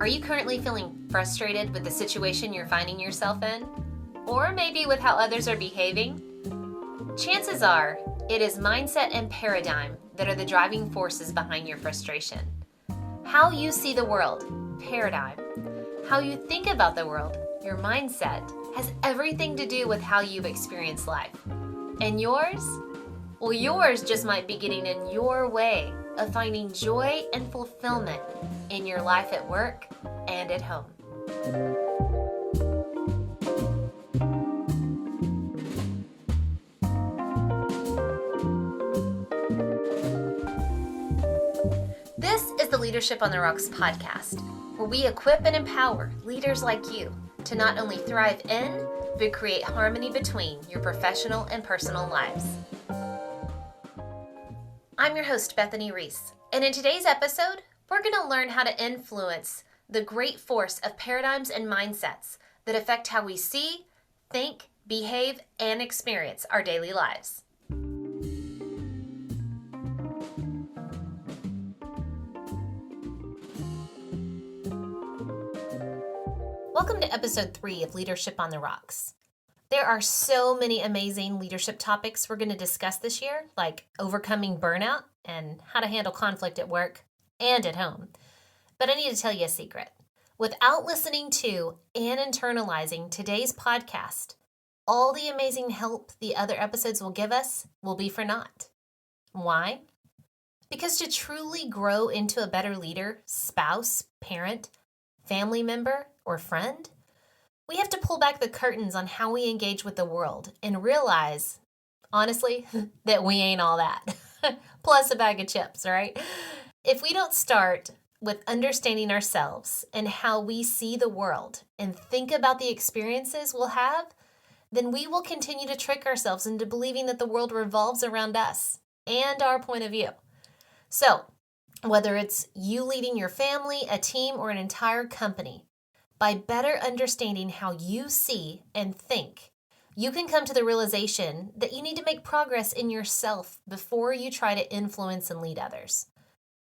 Are you currently feeling frustrated with the situation you're finding yourself in? Or maybe with how others are behaving? Chances are, it is mindset and paradigm that are the driving forces behind your frustration. How you see the world, paradigm. How you think about the world, your mindset, has everything to do with how you experience life. And yours? Well, yours just might be getting in your way of finding joy and fulfillment in your life at work and at home. This is the Leadership on the Rocks podcast, where we equip and empower leaders like you to not only thrive in, but create harmony between your professional and personal lives. I'm your host, Bethany Reese, and in today's episode, we're going to learn how to influence the great force of paradigms and mindsets that affect how we see, think, behave, and experience our daily lives. Welcome to episode 3 of Leadership on the Rocks. There are so many amazing leadership topics we're going to discuss this year, like overcoming burnout and how to handle conflict at work and at home. But I need to tell you a secret. Without listening to and internalizing today's podcast, all the amazing help the other episodes will give us will be for naught. Why? Because to truly grow into a better leader, spouse, parent, family member, or friend, we have to pull back the curtains on how we engage with the world and realize, honestly, that we ain't all that. Plus a bag of chips, right? If we don't start with understanding ourselves and how we see the world and think about the experiences we'll have, then we will continue to trick ourselves into believing that the world revolves around us and our point of view. So, whether it's you leading your family, a team, or an entire company, by better understanding how you see and think, you can come to the realization that you need to make progress in yourself before you try to influence and lead others.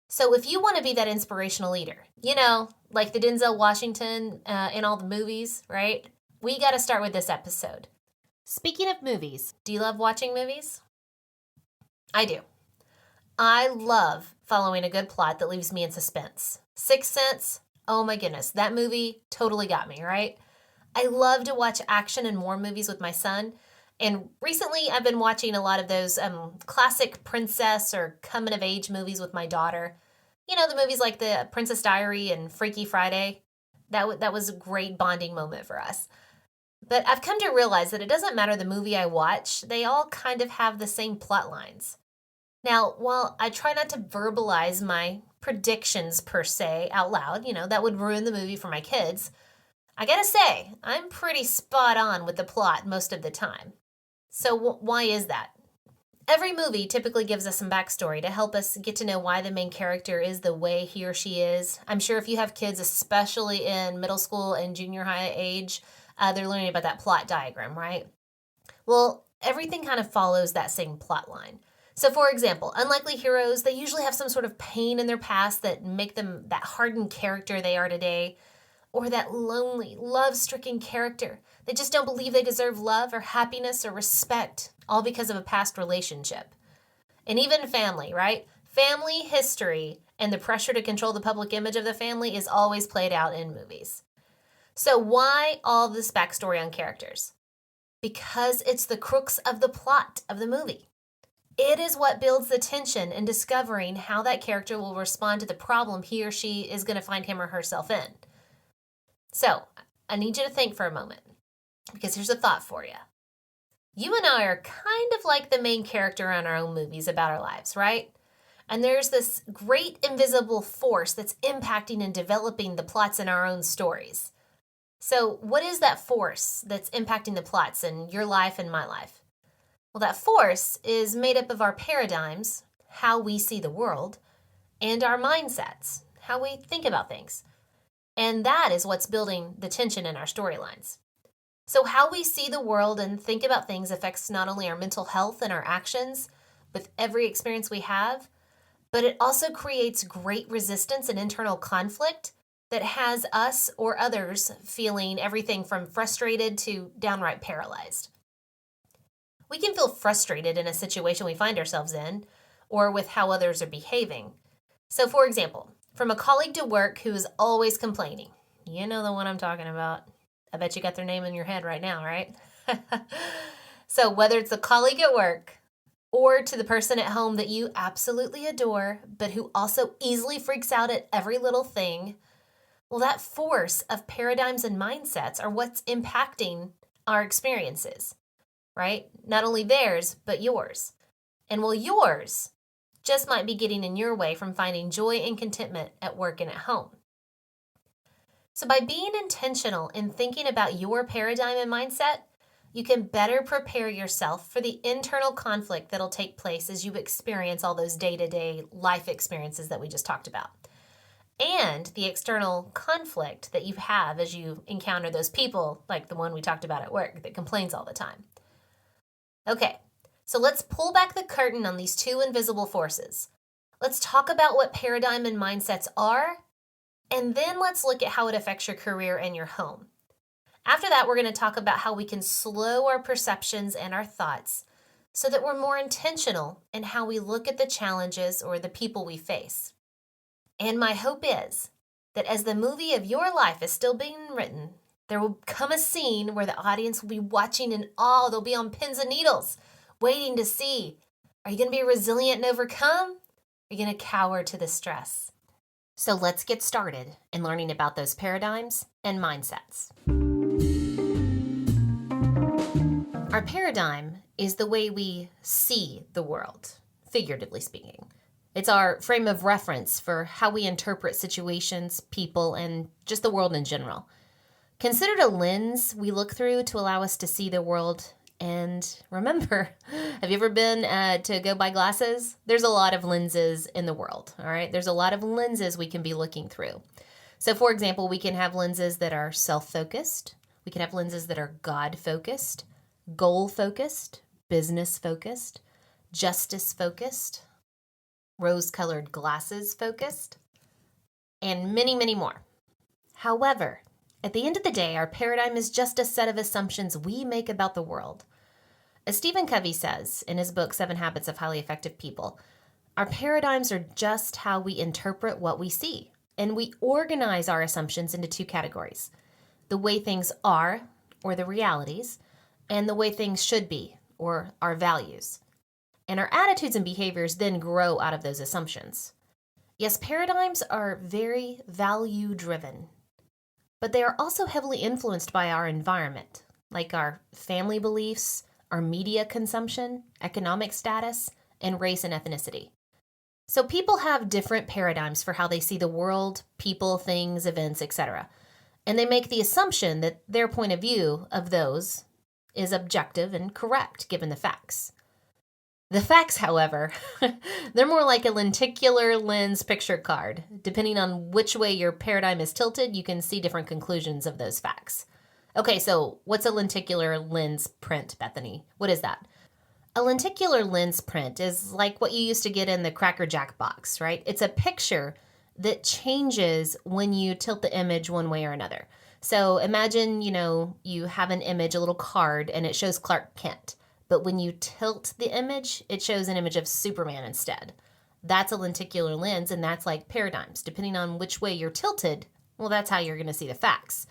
So if you want to be that inspirational leader, like the Denzel Washington in all the movies, right? We got to start with this episode. Speaking of movies, do you love watching movies? I do. I love following a good plot that leaves me in suspense. Sixth Sense, oh my goodness, that movie totally got me, right? I love to watch action and war movies with my son. And recently I've been watching a lot of those classic princess or coming of age movies with my daughter. The movies like The Princess Diary and Freaky Friday. That was a great bonding moment for us. But I've come to realize that it doesn't matter the movie I watch, they all kind of have the same plot lines. Now, while I try not to verbalize my predictions per se out loud, that would ruin the movie for my kids, I gotta say, I'm pretty spot on with the plot most of the time. So why is that? Every movie typically gives us some backstory to help us get to know why the main character is the way he or she is. I'm sure if you have kids, especially in middle school and junior high age, they're learning about that plot diagram, right? Well, everything kind of follows that same plot line. So for example, unlikely heroes, they usually have some sort of pain in their past that make them that hardened character they are today, or that lonely, love-stricken character. They just don't believe they deserve love or happiness or respect, all because of a past relationship. And even family, right? Family history and the pressure to control the public image of the family is always played out in movies. So why all this backstory on characters? Because it's the crux of the plot of the movie. It is what builds the tension in discovering how that character will respond to the problem he or she is going to find him or herself in. So, I need you to think for a moment, because here's a thought for you. You and I are kind of like the main character in our own movies about our lives, right? And there's this great invisible force that's impacting and developing the plots in our own stories. So, what is that force that's impacting the plots in your life and my life? Well, that force is made up of our paradigms, how we see the world, and our mindsets, how we think about things. And that is what's building the tension in our storylines. So how we see the world and think about things affects not only our mental health and our actions with every experience we have, but it also creates great resistance and internal conflict that has us or others feeling everything from frustrated to downright paralyzed. We can feel frustrated in a situation we find ourselves in or with how others are behaving. So, for example, from a colleague to work who is always complaining. You know the one I'm talking about. I bet you got their name in your head right now, right? So, whether it's the colleague at work or to the person at home that you absolutely adore, but who also easily freaks out at every little thing, well, that force of paradigms and mindsets are what's impacting our experiences, right? Not only theirs, but yours. And well, yours just might be getting in your way from finding joy and contentment at work and at home. So by being intentional in thinking about your paradigm and mindset, you can better prepare yourself for the internal conflict that'll take place as you experience all those day-to-day life experiences that we just talked about. And the external conflict that you have as you encounter those people, like the one we talked about at work that complains all the time. Okay, so let's pull back the curtain on these two invisible forces. Let's talk about what paradigm and mindsets are, and then let's look at how it affects your career and your home. After that, we're going to talk about how we can slow our perceptions and our thoughts so that we're more intentional in how we look at the challenges or the people we face. And my hope is that as the movie of your life is still being written, there will come a scene where the audience will be watching in awe. They'll be on pins and needles, waiting to see, are you going to be resilient and overcome? Are you going to cower to the stress? So let's get started in learning about those paradigms and mindsets. Our paradigm is the way we see the world, figuratively speaking. It's our frame of reference for how we interpret situations, people, and just the world in general. Considered a lens we look through to allow us to see the world. And remember, have you ever been to go buy glasses? There's a lot of lenses in the world, all right? There's a lot of lenses we can be looking through. So for example, we can have lenses that are self-focused. We can have lenses that are God-focused, goal-focused, business-focused, justice-focused, rose-colored glasses-focused, and many, many more. However, at the end of the day, our paradigm is just a set of assumptions we make about the world. As Stephen Covey says in his book, 7 Habits of Highly Effective People, our paradigms are just how we interpret what we see, and we organize our assumptions into 2 categories: the way things are, or the realities, and the way things should be, or our values. And our attitudes and behaviors then grow out of those assumptions. Yes, paradigms are very value-driven, but they are also heavily influenced by our environment, like our family beliefs, our media consumption, economic status, and race and ethnicity. So people have different paradigms for how they see the world, people, things, events, etc. And they make the assumption that their point of view of those is objective and correct given the facts. The facts, however, they're more like a lenticular lens picture card. Depending on which way your paradigm is tilted, you can see different conclusions of those facts. Okay, so what's a lenticular lens print, Bethany? What is that? A lenticular lens print is like what you used to get in the Cracker Jack box, right? It's a picture that changes when you tilt the image one way or another. So imagine, you have an image, a little card, and it shows Clark Kent. But when you tilt the image, it shows an image of Superman instead. That's a lenticular lens, and that's like paradigms. Depending on which way you're tilted, well, that's how you're going to see the facts.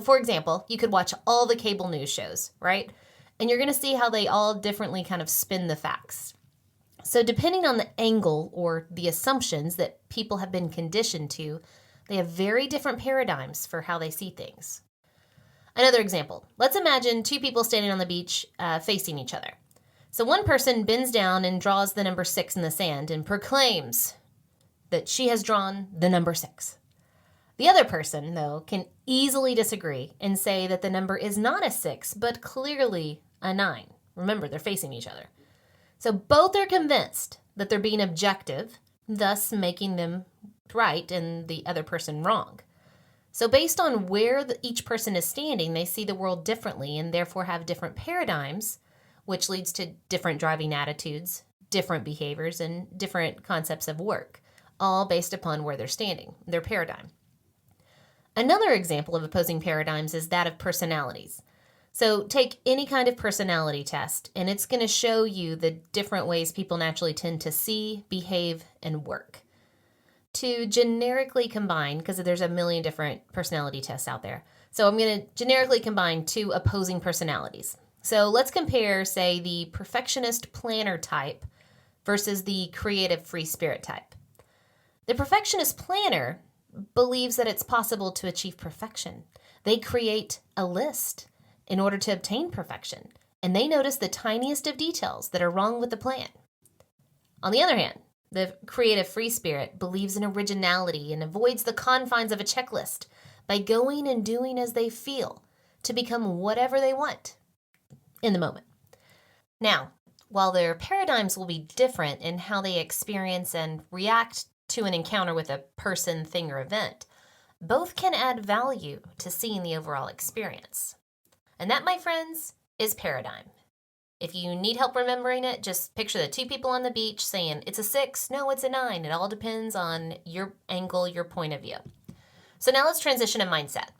For example, you could watch all the cable news shows, right? And you're going to see how they all differently kind of spin the facts. So depending on the angle or the assumptions that people have been conditioned to, they have very different paradigms for how they see things. Another example, let's imagine 2 people standing on the beach facing each other. So one person bends down and draws the number 6 in the sand and proclaims that she has drawn the number 6. The other person, though, can easily disagree and say that the number is not a 6, but clearly a 9. Remember, they're facing each other. So both are convinced that they're being objective, thus making them right and the other person wrong. So based on where each person is standing, they see the world differently and therefore have different paradigms, which leads to different driving attitudes, different behaviors, and different concepts of work, all based upon where they're standing, their paradigm. Another example of opposing paradigms is that of personalities. So take any kind of personality test, and it's going to show you the different ways people naturally tend to see, behave, and work. To generically combine, because there's a million different personality tests out there, so I'm going to generically combine two opposing personalities. So let's compare, say, the perfectionist planner type versus the creative free spirit type. The perfectionist planner believes that it's possible to achieve perfection. They create a list in order to obtain perfection, and they notice the tiniest of details that are wrong with the plan. On the other hand, the creative free spirit believes in originality and avoids the confines of a checklist by going and doing as they feel to become whatever they want in the moment. Now, while their paradigms will be different in how they experience and react to an encounter with a person, thing, or event, both can add value to seeing the overall experience. And that, my friends, is paradigm. If you need help remembering it, just picture the two people on the beach saying, it's a 6, no, it's a 9. It all depends on your angle, your point of view. So now let's transition to mindset.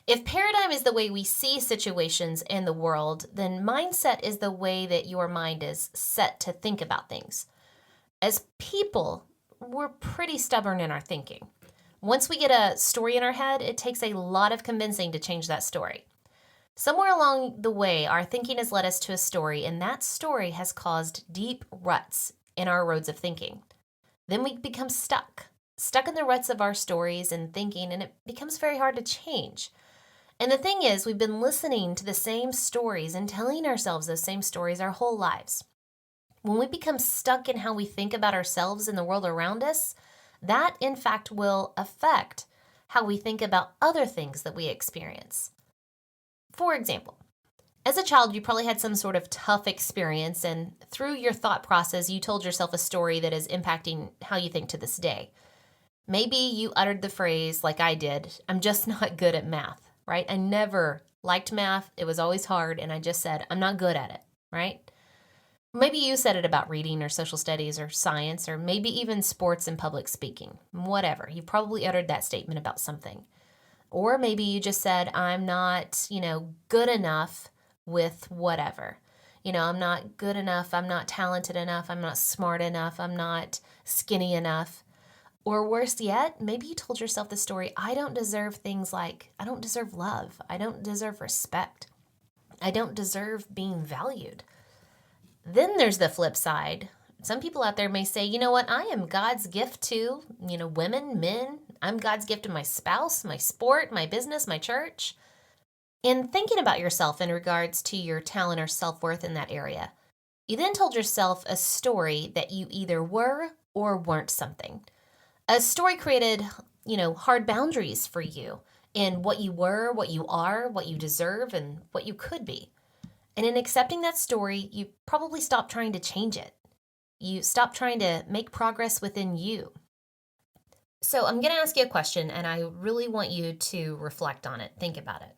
If paradigm is the way we see situations in the world, then mindset is the way that your mind is set to think about things. As people, we're pretty stubborn in our thinking. Once we get a story in our head, it takes a lot of convincing to change that story. Somewhere along the way, our thinking has led us to a story, and that story has caused deep ruts in our roads of thinking. Then we become stuck in the ruts of our stories and thinking, and it becomes very hard to change. And the thing is, we've been listening to the same stories and telling ourselves those same stories our whole lives. When we become stuck in how we think about ourselves and the world around us, that in fact will affect how we think about other things that we experience. For example, as a child, you probably had some sort of tough experience, and through your thought process, you told yourself a story that is impacting how you think to this day. Maybe you uttered the phrase, like I did, I'm just not good at math, right? I never liked math. It was always hard, and I just said, I'm not good at it, right? Maybe you said it about reading or social studies or science, or maybe even sports and public speaking, whatever. You probably uttered that statement about something. Or maybe you just said, I'm not, good enough with whatever. I'm not good enough. I'm not talented enough. I'm not smart enough. I'm not skinny enough. Or worse yet, maybe you told yourself the story, I don't deserve things like, I don't deserve love. I don't deserve respect. I don't deserve being valued. Then there's the flip side. Some people out there may say, you know what, I am God's gift to, women, men. I'm God's gift to my spouse, my sport, my business, my church. And thinking about yourself in regards to your talent or self-worth in that area, you then told yourself a story that you either were or weren't something. A story created, hard boundaries for you in what you were, what you are, what you deserve, and what you could be. And in accepting that story, you probably stopped trying to change it. You stopped trying to make progress within you. So I'm going to ask you a question, and I really want you to reflect on it. Think about it.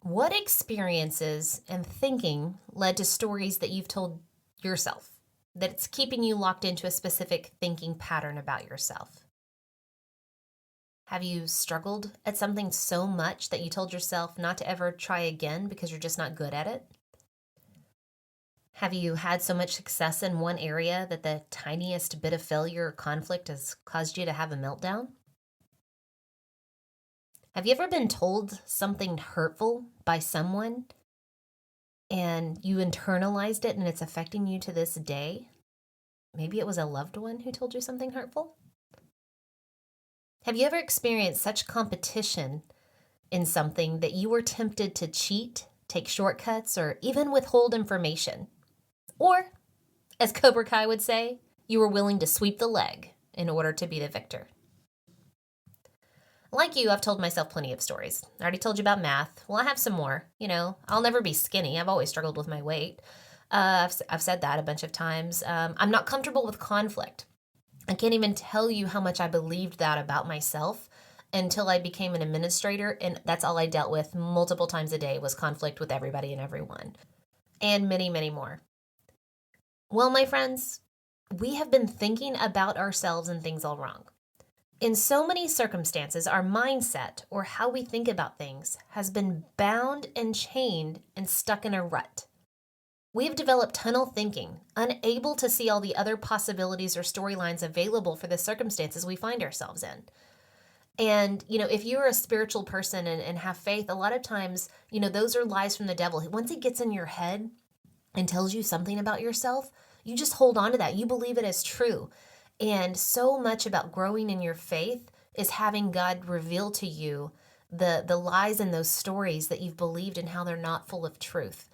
What experiences and thinking led to stories that you've told yourself, that it's keeping you locked into a specific thinking pattern about yourself? Have you struggled at something so much that you told yourself not to ever try again because you're just not good at it? Have you had so much success in one area that the tiniest bit of failure or conflict has caused you to have a meltdown? Have you ever been told something hurtful by someone and you internalized it and it's affecting you to this day? Maybe it was a loved one who told you something hurtful? Have you ever experienced such competition in something that you were tempted to cheat, take shortcuts, or even withhold information? Or, as Cobra Kai would say, you were willing to sweep the leg in order to be the victor. Like you, I've told myself plenty of stories. I already told you about math. Well, I have some more. I'll never be skinny. I've always struggled with my weight. I've said that a bunch of times. I'm not comfortable with conflict. I can't even tell you how much I believed that about myself until I became an administrator, and that's all I dealt with multiple times a day was conflict with everybody and everyone, and many, many more. Well, my friends, we have been thinking about ourselves and things all wrong. In so many circumstances, our mindset, or how we think about things, has been bound and chained and stuck in a rut. We've developed tunnel thinking, unable to see all the other possibilities or storylines available for the circumstances we find ourselves in. And, if you're a spiritual person and have faith, a lot of times, those are lies from the devil. Once he gets in your head and tells you something about yourself, you just hold on to that. You believe it as true. And so much about growing in your faith is having God reveal to you the lies in those stories that you've believed and how they're not full of truth.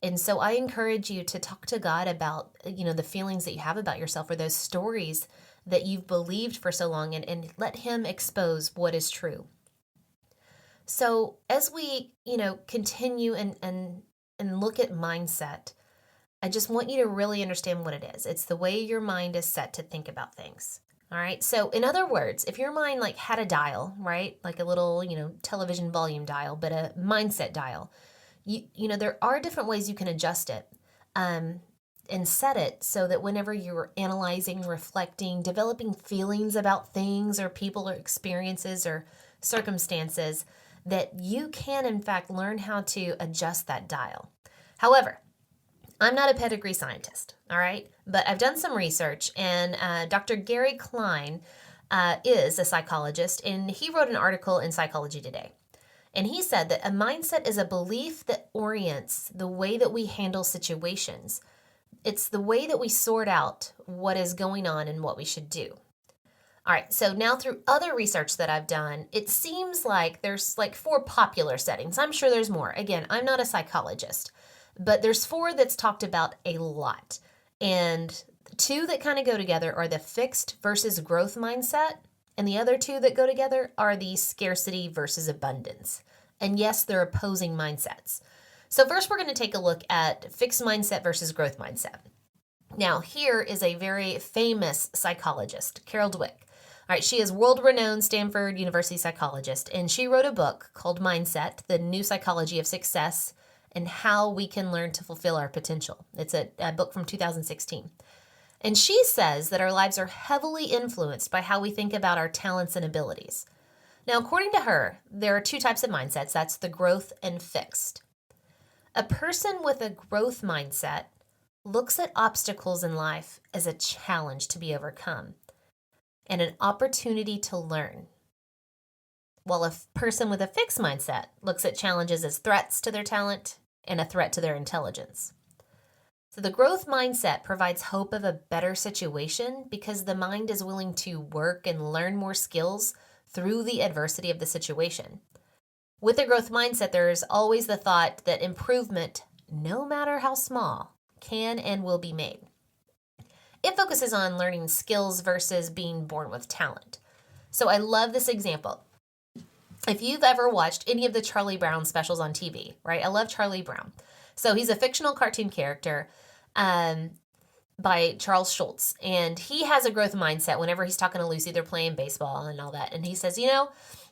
And so I encourage you to talk to God about, the feelings that you have about yourself or those stories that you've believed for so long and let him expose what is true. So as we, continue and look at mindset, I just want you to really understand what it is. It's the way your mind is set to think about things. All right. So in other words, if your mind had a dial, right, like a little, television volume dial, but a mindset dial, there are different ways you can adjust it and set it so that whenever you're analyzing, reflecting, developing feelings about things or people or experiences or circumstances, that you can, in fact, learn how to adjust that dial. However, I'm not a pedigree scientist, all right? But I've done some research, and Dr. Gary Klein is a psychologist, and he wrote an article in Psychology Today. And he said that a mindset is a belief that orients the way that we handle situations. It's the way that we sort out what is going on and what we should do. All right, so now through other research that I've done, it seems like there's 4 popular settings. I'm sure there's more. Again, I'm not a psychologist. But there's 4 that's talked about a lot. And 2 that kind of go together are the fixed versus growth mindset. And the other 2 that go together are the scarcity versus abundance. And yes, they're opposing mindsets. So first we're going to take a look at fixed mindset versus growth mindset. Now here is a very famous psychologist, Carol Dweck. All right, she is world-renowned Stanford University psychologist, and she wrote a book called Mindset, The New Psychology of Success, and how we can learn to fulfill our potential. It's a book from 2016. And she says that our lives are heavily influenced by how we think about our talents and abilities. Now, according to her, there are 2 types of mindsets. That's the growth and fixed. A person with a growth mindset looks at obstacles in life as a challenge to be overcome and an opportunity to learn. While a person with a fixed mindset looks at challenges as threats to their talent and a threat to their intelligence. So the growth mindset provides hope of a better situation because the mind is willing to work and learn more skills through the adversity of the situation. With a growth mindset, there's always the thought that improvement, no matter how small, can and will be made. It focuses on learning skills versus being born with talent. So I love this example. If you've ever watched any of the Charlie Brown specials on TV, right? I love Charlie Brown. So he's a fictional cartoon character by Charles Schulz. And he has a growth mindset whenever he's talking to Lucy. They're playing baseball and all that. And he says,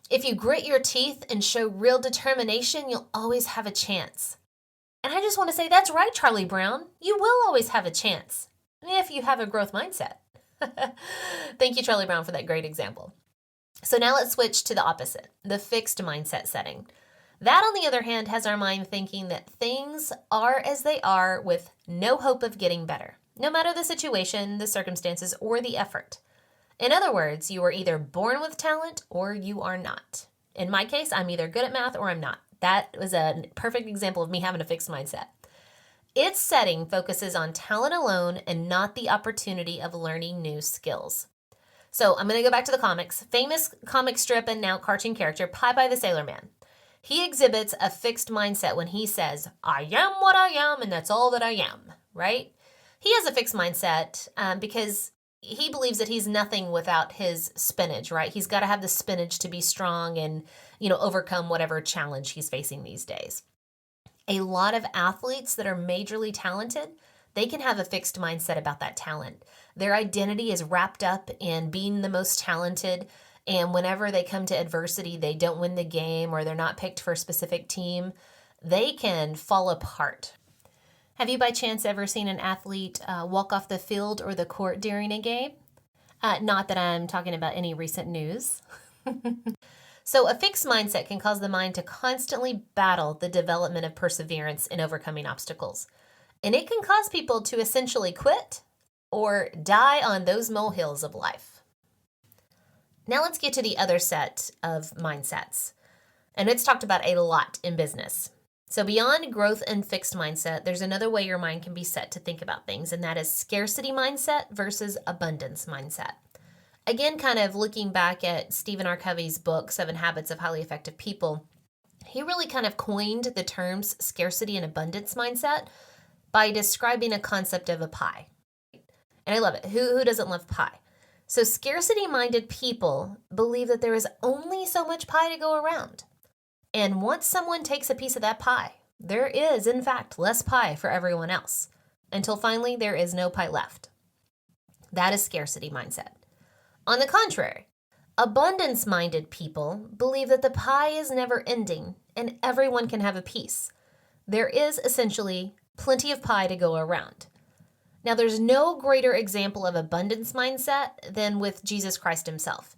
if you grit your teeth and show real determination, you'll always have a chance. And I just want to say, that's right, Charlie Brown. You will always have a chance if you have a growth mindset. Thank you, Charlie Brown, for that great example. So now let's switch to the opposite, the fixed mindset setting. That, on the other hand, has our mind thinking that things are as they are with no hope of getting better, no matter the situation, the circumstances, or the effort. In other words, you are either born with talent or you are not. In my case, I'm either good at math or I'm not. That was a perfect example of me having a fixed mindset. Its setting focuses on talent alone and not the opportunity of learning new skills. So I'm going to go back to the comics. Famous comic strip and now cartoon character, Popeye the Sailor Man. He exhibits a fixed mindset when he says, I am what I am and that's all that I am, right? He has a fixed mindset because he believes that he's nothing without his spinach, right? He's got to have the spinach to be strong and, overcome whatever challenge he's facing these days. A lot of athletes that are majorly talented, they can have a fixed mindset about that talent. Their identity is wrapped up in being the most talented, and whenever they come to adversity, they don't win the game or they're not picked for a specific team, they can fall apart. Have you by chance ever seen an athlete walk off the field or the court during a game? Not that I'm talking about any recent news. So, a fixed mindset can cause the mind to constantly battle the development of perseverance in overcoming obstacles. And it can cause people to essentially quit or die on those molehills of life. Now, let's get to the other set of mindsets. And it's talked about a lot in business. So, beyond growth and fixed mindset, there's another way your mind can be set to think about things, and that is scarcity mindset versus abundance mindset. Again, kind of looking back at Stephen R. Covey's book, 7 Habits of Highly Effective People, he really kind of coined the terms scarcity and abundance mindset by describing a concept of a pie. And I love it. Who doesn't love pie? So scarcity-minded people believe that there is only so much pie to go around. And once someone takes a piece of that pie, there is, in fact, less pie for everyone else, until finally there is no pie left. That is scarcity mindset. On the contrary, abundance-minded people believe that the pie is never ending and everyone can have a piece. There is essentially plenty of pie to go around. Now, there's no greater example of abundance mindset than with Jesus Christ himself.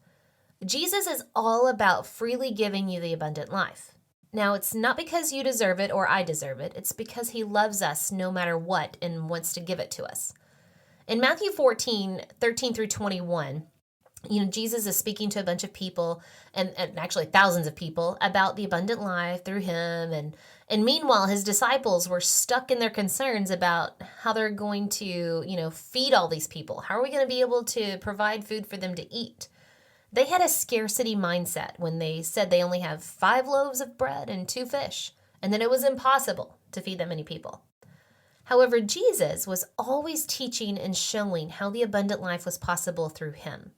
Jesus is all about freely giving you the abundant life. Now, it's not because you deserve it or I deserve it. It's because he loves us no matter what and wants to give it to us. In Matthew 14:13 through 21, Jesus is speaking to a bunch of people, and actually thousands of people, about the abundant life through him. And meanwhile, his disciples were stuck in their concerns about how they're going to, feed all these people. How are we going to be able to provide food for them to eat? They had a scarcity mindset when they said they only have 5 loaves of bread and 2 fish, and that it was impossible to feed that many people. However, Jesus was always teaching and showing how the abundant life was possible through him.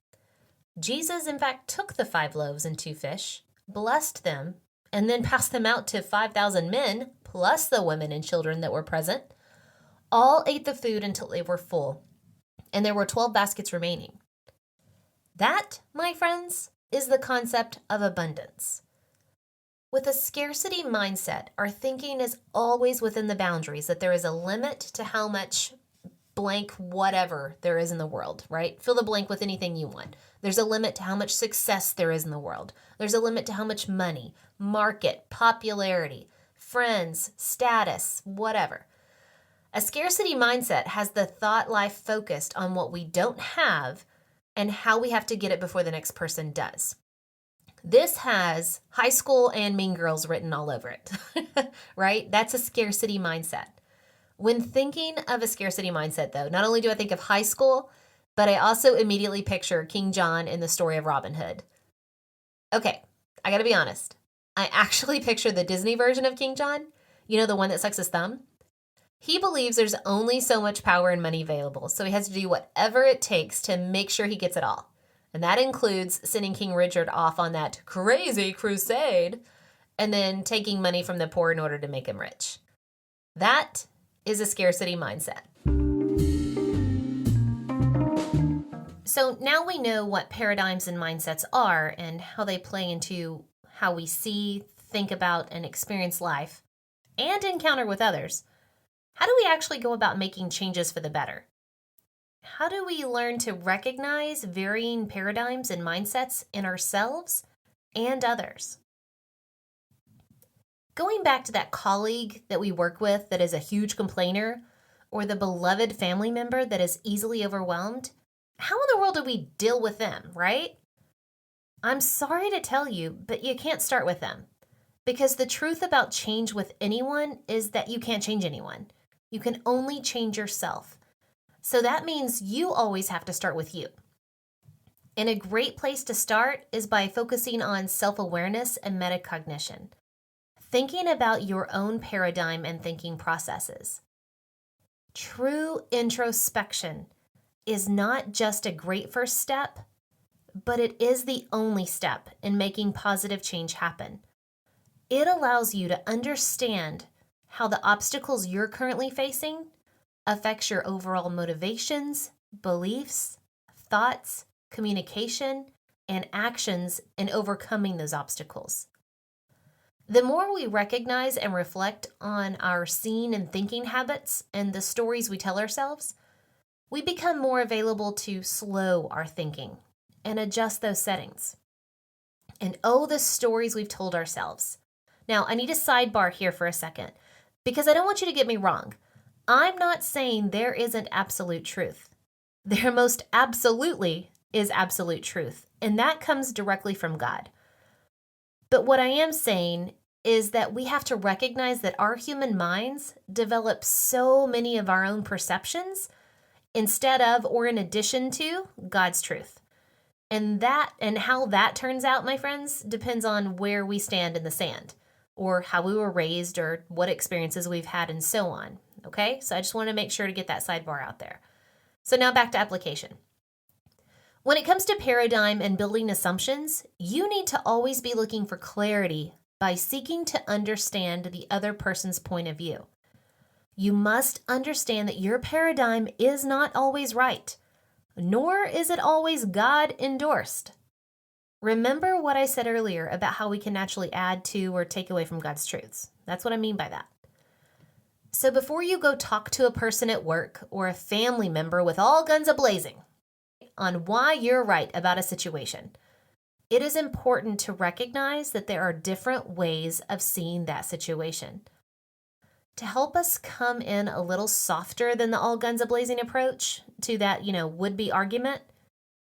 Jesus, in fact, took the 5 loaves and 2 fish, blessed them, and then passed them out to 5,000 men, plus the women and children that were present. All ate the food until they were full, and there were 12 baskets remaining. That, my friends, is the concept of abundance. With a scarcity mindset, our thinking is always within the boundaries that there is a limit to how much blank whatever there is in the world, right? Fill the blank with anything you want. There's a limit to how much success there is in the world. There's a limit to how much money, market, popularity, friends, status, whatever. A scarcity mindset has the thought life focused on what we don't have and how we have to get it before the next person does. This has high school and Mean Girls written all over it, right? That's a scarcity mindset. When thinking of a scarcity mindset, though, not only do I think of high school, but I also immediately picture King John in the story of Robin Hood. Okay, I gotta be honest. I actually picture the Disney version of King John, the one that sucks his thumb. He believes there's only so much power and money available, so he has to do whatever it takes to make sure he gets it all. And that includes sending King Richard off on that crazy crusade and then taking money from the poor in order to make him rich. That is a scarcity mindset. So now we know what paradigms and mindsets are and how they play into how we see, think about, and experience life and encounter with others. How do we actually go about making changes for the better? How do we learn to recognize varying paradigms and mindsets in ourselves and others? Going back to that colleague that we work with that is a huge complainer, or the beloved family member that is easily overwhelmed, how in the world do we deal with them, right? I'm sorry to tell you, but you can't start with them. Because the truth about change with anyone is that you can't change anyone. You can only change yourself. So that means you always have to start with you. And a great place to start is by focusing on self-awareness and metacognition. Thinking about your own paradigm and thinking processes. True introspection is not just a great first step, but it is the only step in making positive change happen. It allows you to understand how the obstacles you're currently facing affects your overall motivations, beliefs, thoughts, communication, and actions in overcoming those obstacles. The more we recognize and reflect on our seeing and thinking habits and the stories we tell ourselves, we become more available to slow our thinking and adjust those settings. And oh, the stories we've told ourselves. Now, I need a sidebar here for a second, because I don't want you to get me wrong. I'm not saying there isn't absolute truth. There most absolutely is absolute truth, and that comes directly from God. But what I am saying is that we have to recognize that our human minds develop so many of our own perceptions instead of or in addition to God's truth. And how that turns out, my friends, depends on where we stand in the sand, or how we were raised, or what experiences we've had, and so on. Okay? So I just want to make sure to get that sidebar out there. So now back to application. When it comes to paradigm and building assumptions, you need to always be looking for clarity by seeking to understand the other person's point of view. You must understand that your paradigm is not always right, nor is it always God endorsed. Remember what I said earlier about how we can naturally add to or take away from God's truths. That's what I mean by that. So before you go talk to a person at work or a family member with all guns a-blazing on why you're right about a situation, it is important to recognize that there are different ways of seeing that situation. To help us come in a little softer than the all guns a-blazing approach to that, would-be argument,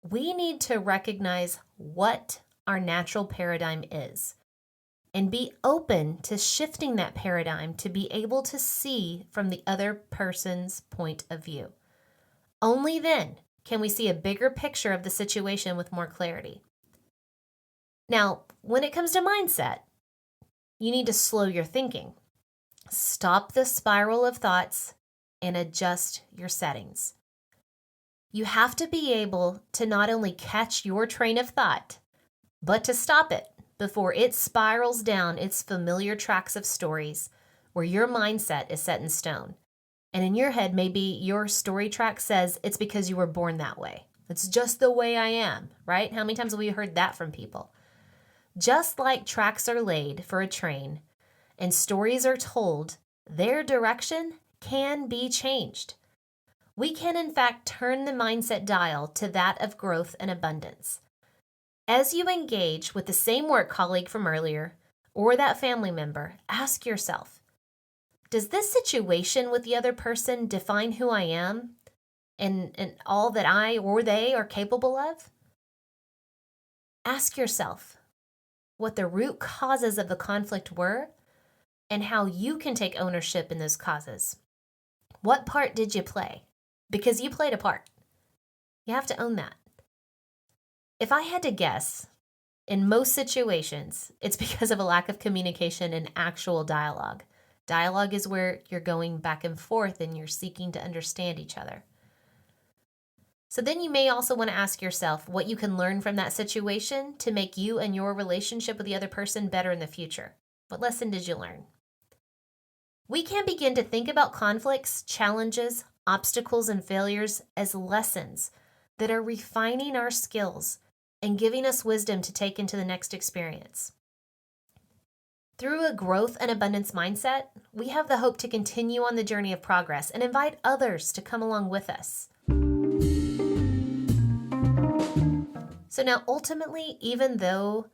we need to recognize what our natural paradigm is and be open to shifting that paradigm to be able to see from the other person's point of view. Only then can we see a bigger picture of the situation with more clarity. Now, when it comes to mindset, you need to slow your thinking. Stop the spiral of thoughts and adjust your settings. You have to be able to not only catch your train of thought, but to stop it before it spirals down its familiar tracks of stories where your mindset is set in stone. And in your head, maybe your story track says it's because you were born that way. It's just the way I am, right? How many times have we heard that from people? Just like tracks are laid for a train and stories are told, their direction can be changed. We can, in fact, turn the mindset dial to that of growth and abundance. As you engage with the same work colleague from earlier or that family member, ask yourself, does this situation with the other person define who I am and all that I or they are capable of? Ask yourself what the root causes of the conflict were and how you can take ownership in those causes. What part did you play? Because you played a part. You have to own that. If I had to guess, in most situations, it's because of a lack of communication and actual dialogue. Dialogue is where you're going back and forth and you're seeking to understand each other. So then you may also want to ask yourself what you can learn from that situation to make you and your relationship with the other person better in the future. What lesson did you learn? We can begin to think about conflicts, challenges, obstacles, and failures as lessons that are refining our skills and giving us wisdom to take into the next experience. Through a growth and abundance mindset, we have the hope to continue on the journey of progress and invite others to come along with us. So now, ultimately, even though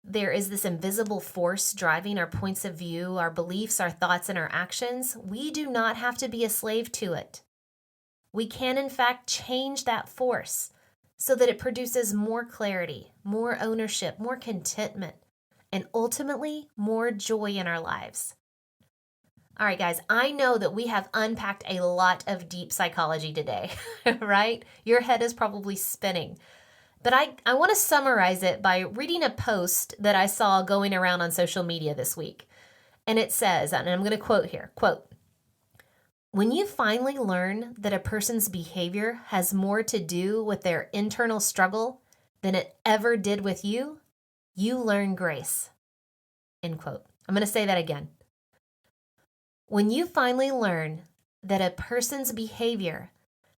there is this invisible force driving our points of view, our beliefs, our thoughts, and our actions, we do not have to be a slave to it. We can, in fact, change that force so that it produces more clarity, more ownership, more contentment, and ultimately more joy in our lives. All right, guys, I know that we have unpacked a lot of deep psychology today, right? Your head is probably spinning. But I want to summarize it by reading a post that I saw going around on social media this week. And it says, and I'm going to quote here, quote, "When you finally learn that a person's behavior has more to do with their internal struggle than it ever did with you, you learn grace." End quote. I'm going to say that again. When you finally learn that a person's behavior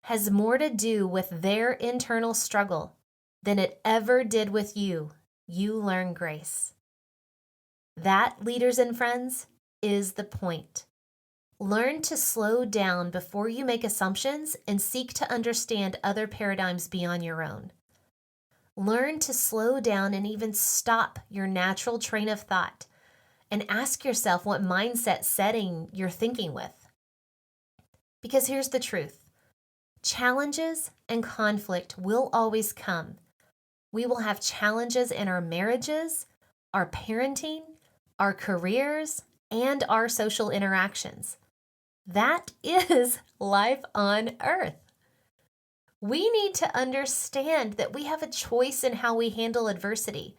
has more to do with their internal struggle than it ever did with you, you learn grace. That, leaders and friends, is the point. Learn to slow down before you make assumptions and seek to understand other paradigms beyond your own. Learn to slow down and even stop your natural train of thought and ask yourself what mindset setting you're thinking with. Because here's the truth. Challenges and conflict will always come. We will have challenges in our marriages, our parenting, our careers, and our social interactions. That is life on earth. We need to understand that we have a choice in how we handle adversity.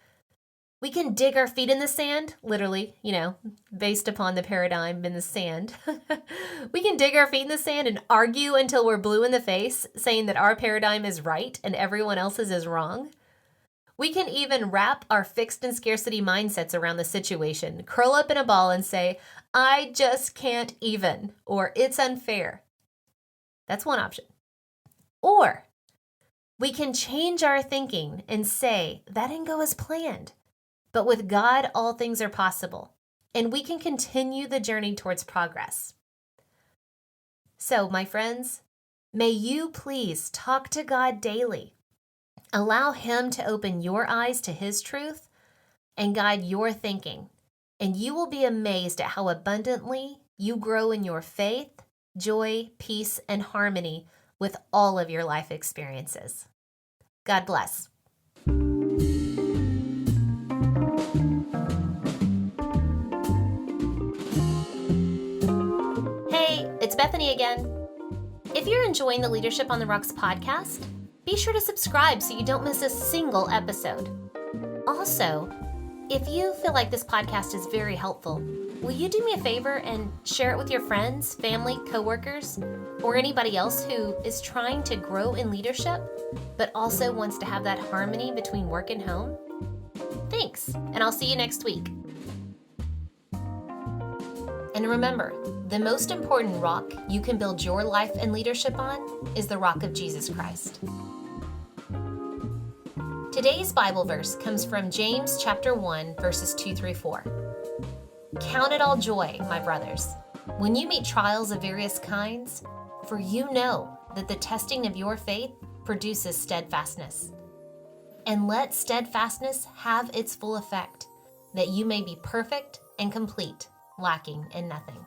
We can dig our feet in the sand, literally, based upon the paradigm in the sand. We can dig our feet in the sand and argue until we're blue in the face, saying that our paradigm is right and everyone else's is wrong. We can even wrap our fixed and scarcity mindsets around the situation, curl up in a ball and say, I just can't even, or it's unfair. That's one option. Or we can change our thinking and say, that didn't go as planned. But with God, all things are possible, and we can continue the journey towards progress. So, my friends, may you please talk to God daily. Allow Him to open your eyes to His truth and guide your thinking, and you will be amazed at how abundantly you grow in your faith, joy, peace, and harmony with all of your life experiences. God bless. It's Bethany again. If you're enjoying the Leadership on the Rocks podcast, be sure to subscribe so you don't miss a single episode. Also, if you feel like this podcast is very helpful, will you do me a favor and share it with your friends, family, coworkers, or anybody else who is trying to grow in leadership, but also wants to have that harmony between work and home? Thanks, and I'll see you next week. And remember, the most important rock you can build your life and leadership on is the rock of Jesus Christ. Today's Bible verse comes from James chapter 1, verses 2 through 4. Count it all joy, my brothers, when you meet trials of various kinds, for you know that the testing of your faith produces steadfastness. And let steadfastness have its full effect, that you may be perfect and complete, lacking in nothing.